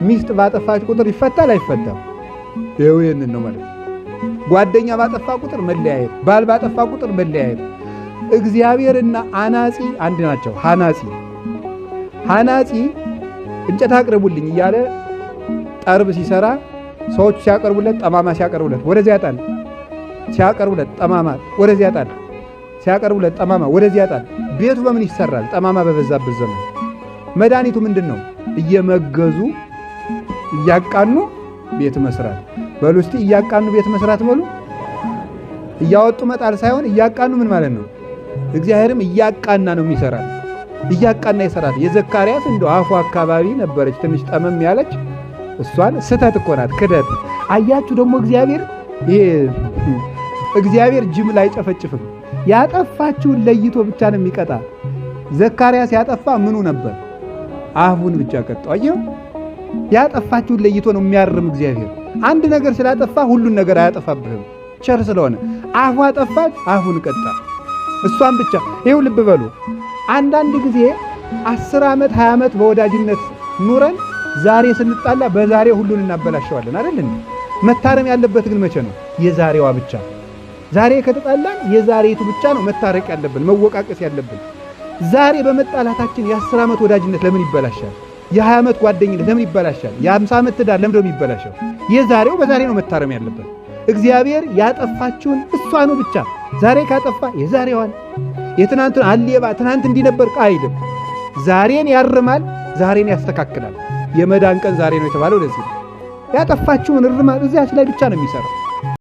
ሚስት ባጠፋች ቁጥር ይፈታል አይፈታም? ይሄንን ነው ማለት። ጓደኛ ባጠፋ ቁጥር መለያየት፣ ባል ባጠፋ ቁጥር መለያየት። እግዚአብሔርና አናጺ አንድ ናቸው። ሐናጺ እንጨት አቅርቡልኝ እያለ ጠርብ ሲሰራ ሰዎች ሲያቀርቡለት ጠማማ ሲያቀርቡለት ወደዚያ ያጣል፣ ሲያቀርቡለት ጠማማ ወደዚያ ያጣል፣ ሲያቀርቡለት ጠማማ ወደዚያ ያጣል። ቤቱ በምን ይሰራል? ጠማማ በበዛበት ዘመን። መድኃኒቱ ምንድን ነው? እየመገዙ እያቃኑ ቤት መስራት። በሉ እስቲ እያቃኑ ቤት መስራት በሉ። እያወጡ መጣል ሳይሆን እያቃኑ ምን ማለት ነው? እግዚአብሔርም እያቃና ነው የሚሰራል። እያቃና ይሰራል። የዘካርያስ እንደው አፉ አካባቢ ነበረች ትንሽ ጠመም ያለች፣ እሷን ስተት እኮ ናት፣ ክደት። አያችሁ ደግሞ እግዚአብሔር ጅምላ አይጨፈጭፍም። ያጠፋችሁን ለይቶ ብቻ ነው የሚቀጣ። ዘካርያስ ያጠፋ ምኑ ነበር? አፉን ብቻ ቀጣው። አየው፣ ያጠፋችሁን ለይቶ ነው የሚያርም እግዚአብሔር። አንድ ነገር ስላጠፋ ሁሉን ነገር አያጠፋብህም። ቸር ስለሆነ አፉ አጠፋች፣ አፉን ቀጣ። እሷን ብቻ ይኸው ልብ በሉ። አንዳንድ ጊዜ 10 ዓመት 20 ዓመት በወዳጅነት ኑረን ዛሬ ስንጣላ በዛሬ ሁሉን እናበላሸዋለን አይደል? መታረም ያለበት ግን መቼ ነው? የዛሬዋ ብቻ። ዛሬ ከተጣላን የዛሬቱ ብቻ ነው መታረቅ ያለብን፣ መወቃቀስ ያለብን። ዛሬ በመጣላታችን የ10 ዓመት ወዳጅነት ለምን ይበላሻል? የ20 ዓመት ጓደኝነት ለምን ይበላሻል? የ50 ዓመት ትዳር ለምን ነው የሚበላሸው? የዛሬው በዛሬ ነው መታረም ያለበት። እግዚአብሔር ያጠፋችውን እሷኑ ብቻ ዛሬ ካጠፋ የዛሬዋን የትናንቱን አሌባ ትናንት እንዲነበርክ አይልም። ዛሬን ያርማል፣ ዛሬን ያስተካክላል። የመዳን ቀን ዛሬ ነው የተባለው ለዚህ። ያጠፋችውን እርማት እዚያች ላይ ብቻ ነው የሚሰራው።